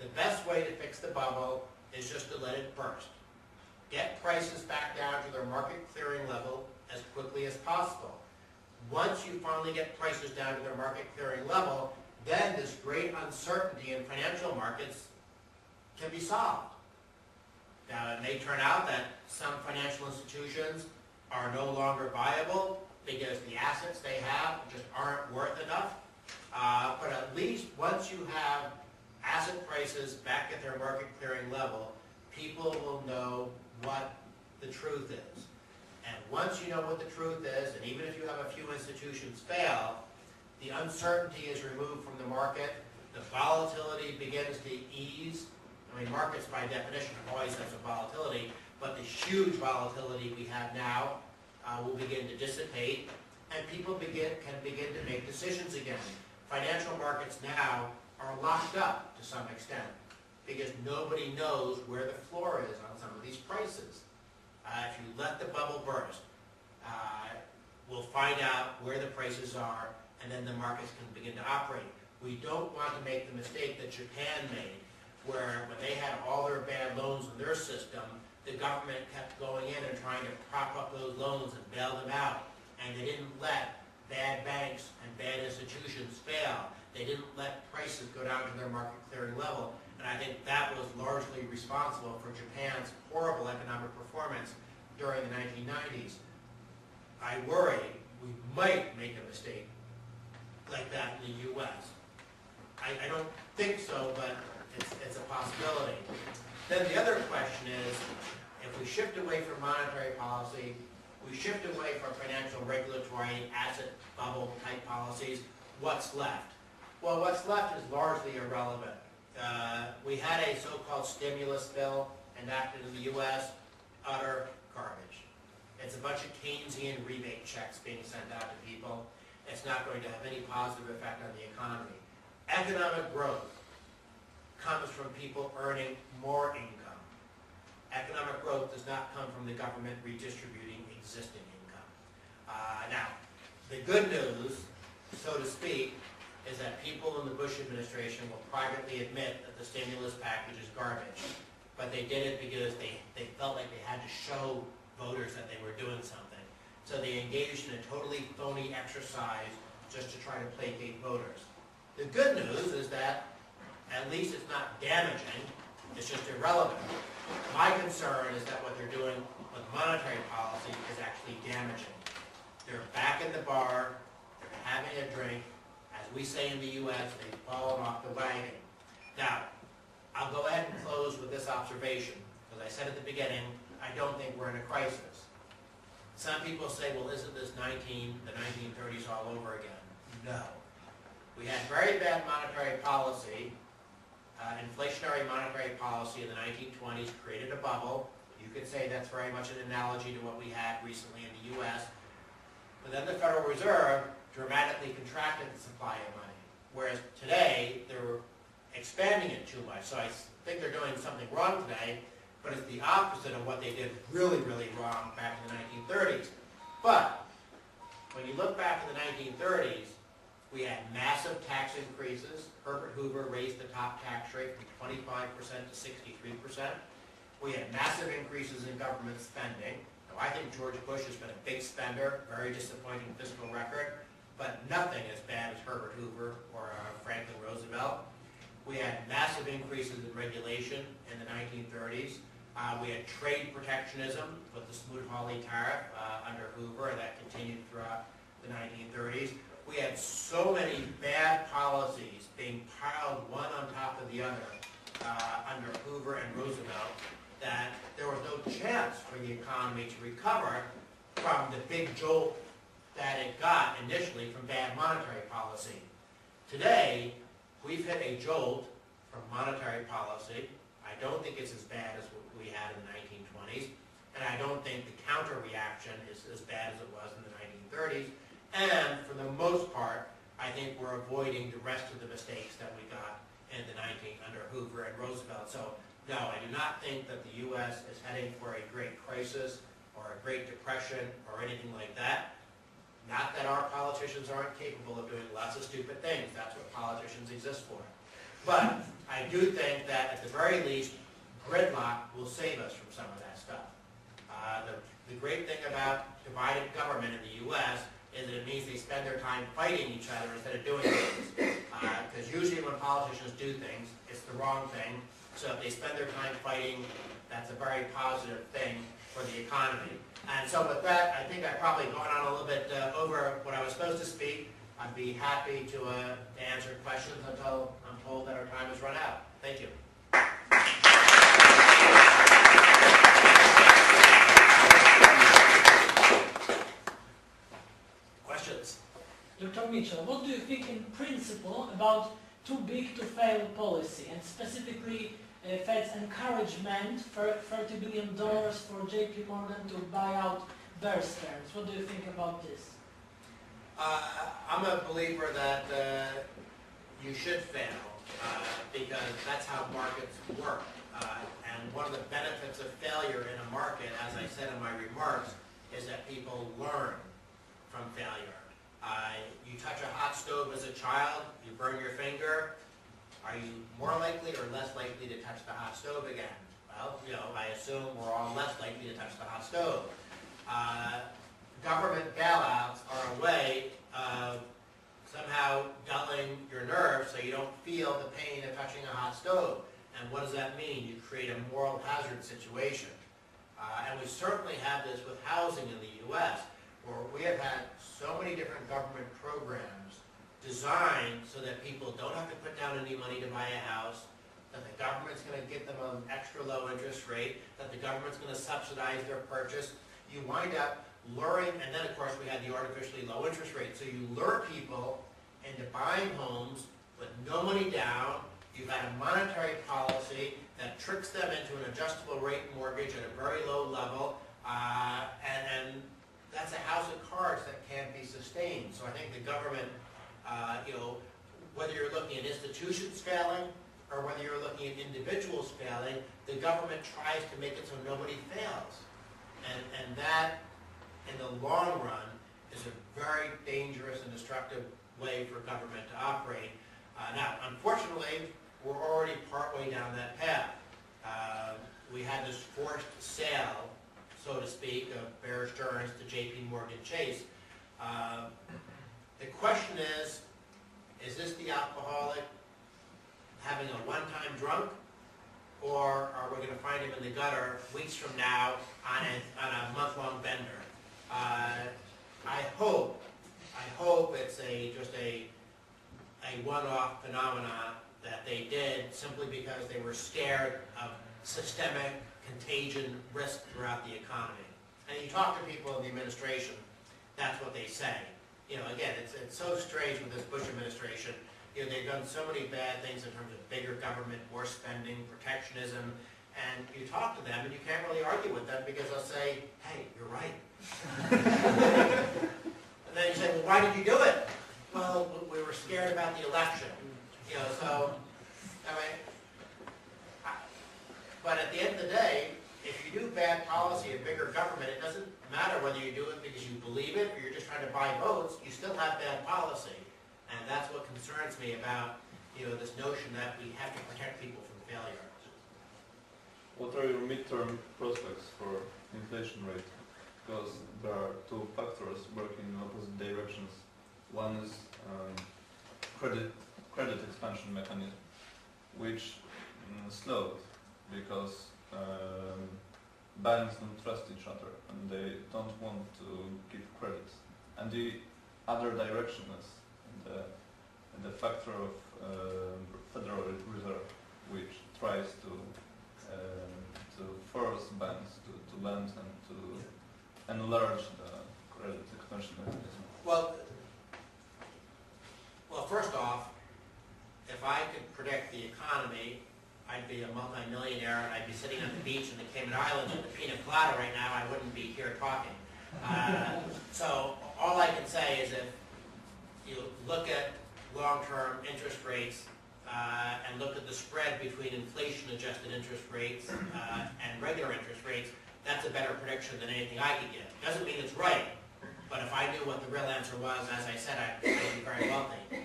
the best way to fix the bubble is just to let it burst. Get prices back down to their market clearing level as quickly as possible. Once you finally get prices down to their market clearing level, then this great uncertainty in financial markets can be solved. Now, it may turn out that some financial institutions are no longer viable because the assets they have just aren't worth enough. But at least once you have asset prices back at their market clearing level, people will know what the truth is. And once you know what the truth is, and even if you have a few institutions fail, the uncertainty is removed from the market, the volatility begins to ease. I mean, markets by definition always have some volatility, but the huge volatility we have now will begin to dissipate, and people can begin to make decisions again. Financial markets now are locked up to some extent because nobody knows where the floor is on some of these prices. If you let the bubble burst, we'll find out where the prices are, and then the markets can begin to operate. We don't want to make the mistake that Japan made, where when they had all their bad loans in their system, the government kept going in and trying to prop up those loans and bail them out. And they didn't let bad banks and bad institutions fail. They didn't let prices go down to their market clearing level. And I think that was largely responsible for Japan's horrible economic performance during the 1990s. I worry we might make a mistake like that in the U.S. I don't think so, but it's a possibility. Then the other question is, if we shift away from monetary policy, we shift away from financial regulatory asset bubble type policies, what's left? Well, what's left is largely irrelevant. We had a so-called stimulus bill enacted in the U.S., utter garbage. It's a bunch of Keynesian rebate checks being sent out to people. It's not going to have any positive effect on the economy. Economic growth comes from people earning more income. Economic growth does not come from the government redistributing existing income. Now, the good news, so to speak, is that people in the Bush administration will privately admit that the stimulus package is garbage. But they did it because they felt like they had to show voters that they were doing something. So they engaged in a totally phony exercise just to try to placate voters. The good news is that at least it's not damaging, it's just irrelevant. My concern is that what they're doing with monetary policy is actually damaging. They're back in the bar, they're having a drink. As we say in the U.S., they've fallen off the wagon. Now, I'll go ahead and close with this observation. As I said at the beginning, I don't think we're in a crisis. Some people say, well, isn't this the 1930s all over again? No. We had very bad monetary policy. Inflationary monetary policy in the 1920s created a bubble. You could say that's very much an analogy to what we had recently in the U.S. But then the Federal Reserve dramatically contracted the supply of money, whereas today they're expanding it too much. So I think they're doing something wrong today, but it's the opposite of what they did really, really wrong back in the 1930s. But when you look back in the 1930s, we had massive tax increases. Herbert Hoover raised the top tax rate from 25% to 63%. We had massive increases in government spending. Now, I think George Bush has been a big spender, very disappointing fiscal record, but nothing as bad as Herbert Hoover or Franklin Roosevelt. We had massive increases in regulation in the 1930s. We had trade protectionism with the Smoot-Hawley tariff under Hoover, and that continued throughout the 1930s. We had so many bad policies being piled one on top of the other under Hoover and Roosevelt that there was no chance for the economy to recover from the big jolt that it got initially from bad monetary policy. Today, we've hit a jolt from monetary policy. I don't think it's as bad as what we had in the 1920s, and I don't think the counter-reaction is as bad as it was in the 1930s. And for the most part, I think we're avoiding the rest of the mistakes that we got in the under Hoover and Roosevelt. So, no, I do not think that the U.S. is heading for a great crisis or a great depression or anything like that. Not that our politicians aren't capable of doing lots of stupid things. That's what politicians exist for. But I do think that at the very least, gridlock will save us from some of that stuff. The great thing about divided government in the U.S. is that it means they spend their time fighting each other instead of doing things. Because usually when politicians do things, it's the wrong thing. So if they spend their time fighting, that's a very positive thing for the economy. And so with that, I think I've probably gone on a little bit over what I was supposed to speak. I'd be happy to answer questions until I'm told that our time has run out. Thank you. Questions? Dr. Mitchell, what do you think in principle about too big to fail policy, and specifically Fed's encouragement for $30 billion for JP Morgan to buy out Bear Stearns? What do you think about this? I'm a believer that you should fail because that's how markets work. And one of the benefits of failure in a market, as I said in my remarks, is that people learn from failure. You touch a hot stove as a child, you burn your finger. Are you more likely or less likely to touch the hot stove again? Well, I assume we're all less likely to touch the hot stove. Government bailouts are a way of somehow dulling your nerves so you don't feel the pain of touching a hot stove. And what does that mean? You create a moral hazard situation. And we certainly have this with housing in the U.S., where we have had so many different government programs designed so that people don't have to put down any money to buy a house, that the government's going to get them an extra low interest rate, that the government's going to subsidize their purchase. You wind up luring, and then of course we had the artificially low interest rate, so you lure people into buying homes with no money down. You've got a monetary policy that tricks them into an adjustable rate mortgage at a very low level, and that's a house of cards that can't be sustained. So I think the government, whether you're looking at institutions failing or whether you're looking at individuals failing, the government tries to make it so nobody fails. And that, in the long run, is a very dangerous and destructive way for government to operate. Now, unfortunately, we're already partway down that path. We had this forced sale, so to speak, of Bear Stearns to JP Morgan Chase. The question is this the alcoholic having a one-time drunk, or are we going to find him in the gutter weeks from now on a month-long bender? I hope it's just a one-off phenomenon that they did simply because they were scared of systemic contagion risk throughout the economy. And you talk to people in the administration, that's what they say. Again, it's so strange with this Bush administration. They've done so many bad things in terms of bigger government, more spending, protectionism, and you talk to them and you can't really argue with them because they'll say, hey, you're right. And then you say, well, why did you do it? Well, we were scared about the election. But at the end of the day, if you do bad policy and bigger government, it doesn't matter whether you do it because you believe it or you're just trying to buy votes, you still have bad policy. And that's what concerns me about this notion that we have to protect people from failure. What are your midterm prospects for inflation rate? Because there are two factors working in opposite directions. One is credit expansion mechanism, which slowed because banks don't trust each other and they don't want to give credit. And the other direction is the factor of Federal Reserve, which tries to force banks to lend and to enlarge the credit expansion mechanism. Well, first off, if I could predict the economy, I'd be a multi-millionaire and I'd be sitting on the beach in the Cayman Islands with a pina colada right now. I wouldn't be here talking. So all I can say is if you look at long-term interest rates and look at the spread between inflation-adjusted interest rates and regular interest rates, that's a better prediction than anything I could give. Doesn't mean it's right, but if I knew what the real answer was, as I said, I'd be very wealthy.